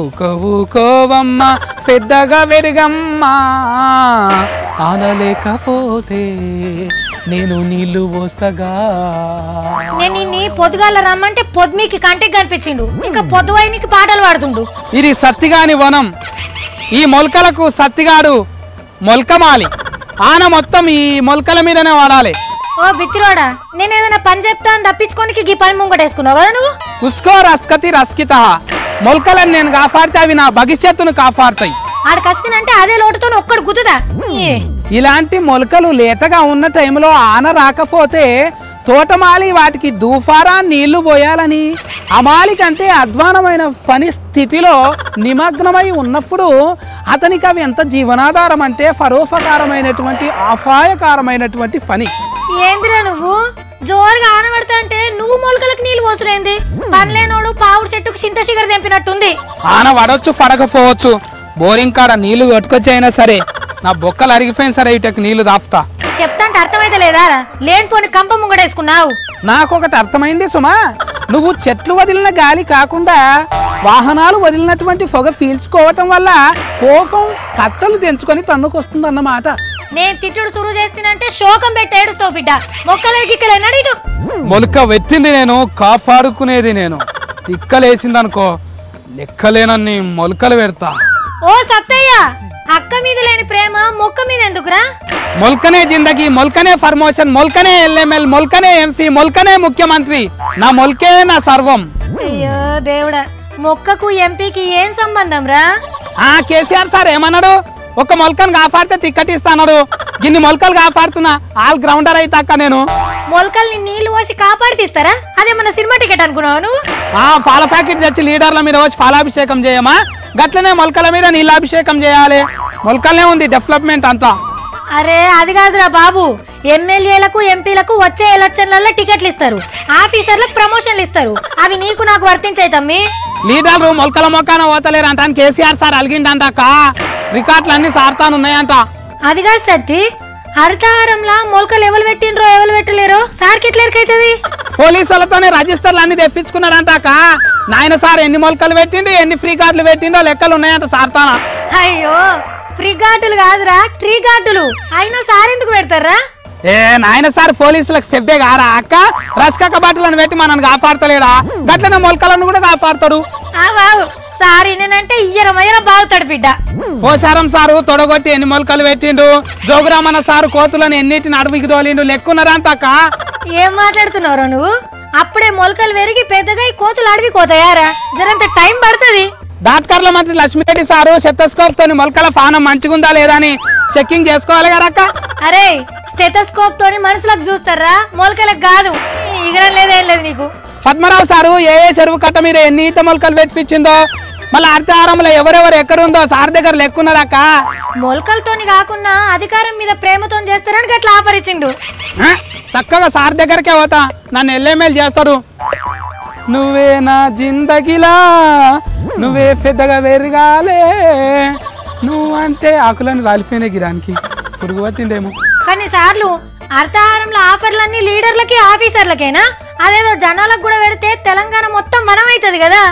ఊకోవమ్మ పెద్దగా వెరగమ్మ ఆనలేకపోతే నేను నీళ్లు పోస్తగా. నేను ఇన్ని పొద్దుగాల రమ్మంటే పొద్దుమీకి కంటికి కనిపించిండు, ఇంకా పొద్దువైనికి పాటలు పాడుతుండు. ఇది సత్తిగాని వనం. ఈ మొలకలకు సత్తిగాడు మొలకమాలి. ఆన మొత్తం ఈ మొలకల మీదనే వాడాలి. ఓ బిత్తిరోడా, నేను ఏదైనా పని చెప్తాను తప్పించుకోనికి ఈ పని ముంగటేసుకున్నావు కదా నువ్వు. ఉస్కో రస్కతి రస్కిత. మొలకలను నేను కాపాడితే అవి నా భవిష్యత్తును కాపాడుతాయి. ఆడికస్తినంటే అదే లోటుతో ఒక్కడు గుద్దుదా. ఇలాంటి మొలకలు లేతగా ఉన్న టైంలో ఆన రాకపోతే తోటమాలి వాటికి దూఫారా నీళ్లు పోయాలని అమాలి కంటే అధ్వానమైన పని స్థితిలో నిమగ్నమై ఉన్నప్పుడు అతనికి అవి ఎంత జీవనాధారం అంటే పరోపకారమైనటువంటి అపాయకారమైనటువంటి పని. ఏందిరా నువ్వు జోరుగా ఆనబడతా అంటే నువ్వు మొలకలకు నీళ్లు పోసుడేంది? పనిలేనోడు పావుడు చెట్టుకు చింత చిగర తెంపినట్టుంది. ఆన వడొచ్చు పడకపోవచ్చు, బోరింగ్ కాడ నీళ్లు కొట్టుకొచ్చైనా సరే నా బొక్కలు అరిగిపోయిన సరే ఇటకు నీళ్లు దాపుతా. చెప్తాంటే అర్థమైతే లేదా? లేనిపోని కంప ముంగడేసుకున్నావు. నాకొకటి అర్థమైంది సుమా, నువ్వు చెట్లు వదిలిన గాలి కాకుండా వాహనాలు వదిలినటువంటి పొగ పీల్చుకోవటం వల్ల కోపం కట్టలు తెంచుకొని తన్నుకొస్తుంది అన్నమాట. నేను తిట్టుడు సురు చేస్తానంటే శోకం పెట్టి ఏడుస్తావు బిడ్డ. మొక్కలెన్నడు మొలక వెట్టింది నేను, కాపాడుకునేది నేను. తిక్కలేసిందనుకో లెక్కలేనన్ని మొలకలు పెడతా. ఓ సత్తయ్య, అక్క మీద లేని ప్రేమ మొక్క మీద ఎందుకురా? మొల్కనే జిందగీ, మొల్కనే ప్రమోషన్, మొల్కనే ఎల్ఎంఎల్, మొల్కనే ఎంపీ, మొల్కనే ముఖ్యమంత్రి. నా మొల్కే నా సర్వం. అయ్యో దేవుడా, మొక్కకు ఎంపీకి ఏం సంబంధం రా? కేసీఆర్ సార్ ఏమన్నాడు? ఒక మొల్కను కాపాడితే టికెట్ ఇస్తాడు. ఇన్ని మొలకలు కాపాడుతున్నా ఆల్ గ్రౌండర్ అయితాక నేను. మొలకల్ని నీళ్లు పోసి కాపాడితీస్తారా? అదే మన సినిమా టికెట్ అనుకున్నావు నువ్వు? పాల ప్యాకెట్ తెచ్చి లీడర్ల మీద వచ్చి పాలాభిషేకం చేయమా? గట్లనే మొలకల మీద నీళ్ళాభిషేకం చేయాలి. మొలకలనే ఉంది డెవలప్మెంట్ అంతా. అరే అది కాదురా బాబు, ఎమ్మెల్యేలకు ఎంపీలకు వచ్చే ఎలక్షన్లలో టికెట్లు ఇస్తారు, ఆఫీసర్లకు ప్రమోషన్లు ఇస్తారు. అవి నీకు నాకు వర్తించాయి తమ్మి. లీడర్లు మొలకల మొక్కన పోతలేరు అంట కేసీఆర్ సార్ అలిగిండంట. రికార్డులు అన్ని సార్తానున్నాయంట. అది కాదు సత్తి, హరితహారంలా మొలకలు ఎవరు పెట్టిండ్రో ఎవరు పెట్టలేరో సార్కి ఎట్లా ఎరకైతుంది? పోలీసులతోనే రిజిస్టర్లు అన్ని తెప్పించుకున్నారంట. నాయన సార్ ఎన్ని మొలకలు పెట్టిండు, ఎన్ని ఫ్రీ కార్డులు పెట్టిండో లెక్కలు ఉన్నాయంట సార్తానా. అయ్యో, ఫ్రీ కార్డులు కాదురా, ట్రీ కార్డులు. అయినా సార్ ఎందుకు పెడతారా? నాయన సార్ పోలీసులకు పెద్దే కారా అక్క? రసకక్క బట్టలను పెట్టి మనల్ని కాపాడతలేడా? గట్లనే మొలకలను కూడా కాపాడతాడు. సార్ నేనంటే ఇయ్యరమయ్యర బాగుతాడు బిడ్డ. పోసారం సారు తొడగొట్టి ఎన్ని మొలకలు పెట్టిండు, జోగురామన్న సారు కోతులను ఎన్నిటిని అడవికి తోలిండు లెక్కున్నారంటక్క. ఏం మాట్లాడుతున్నారో నువ్వు? అప్పుడే మొలకలు పెరిగి పెద్దగా కోతులు అడవికి పోతాయారా? జరంత టైం పడుతుంది. డాక్టర్ల మంత్రి లక్ష్మీరెడ్డి సారు స్టెథోస్కోప్ తోని మొలకల ఫానం మంచిగుందా లేదా అని చెక్కింగ్ చేసుకోవాలి కదక్క. అరే, స్టెథోస్కోప్ తోని మనుషులకు చూస్తారా, మొలకలకు కాదు. ఇగరం లేదేం లేదు నీకు. పద్మరావు సారు ఏ చెరువు కట్ట మీద ఎన్ని ఈత మొలకలు పెట్టించిందో, మళ్ళీ హరితహారంలో ఎవరెవరు ఎక్కడుందో సార్ దగ్గర లెక్కున్నారక్క. మొలకలతోని కాకుండా అధికారం మీద ప్రేమతో చేస్తారని గట్లా ఆఫర్ ఇచ్చిండు. చక్కగా సార్ దగ్గరకే పోతా, నన్ను ఎల్ఎంఎల్ చేస్తాడు. నువ్వే నా జిందగిలా, నువ్వే పెద్దగా వెరగాలే, నువ్వంటే ఆకులని రాలిపోయిన గిరానికి పురుగు పట్టిందేమో. కానీ సార్లు హరితహారంలో ఆఫర్లన్నీ లీడర్లకి ఆఫీసర్లకేనా? అదేదో జనాలకు కూడా పెడితే తెలంగాణ మొత్తం మనం అవుతుంది కదా.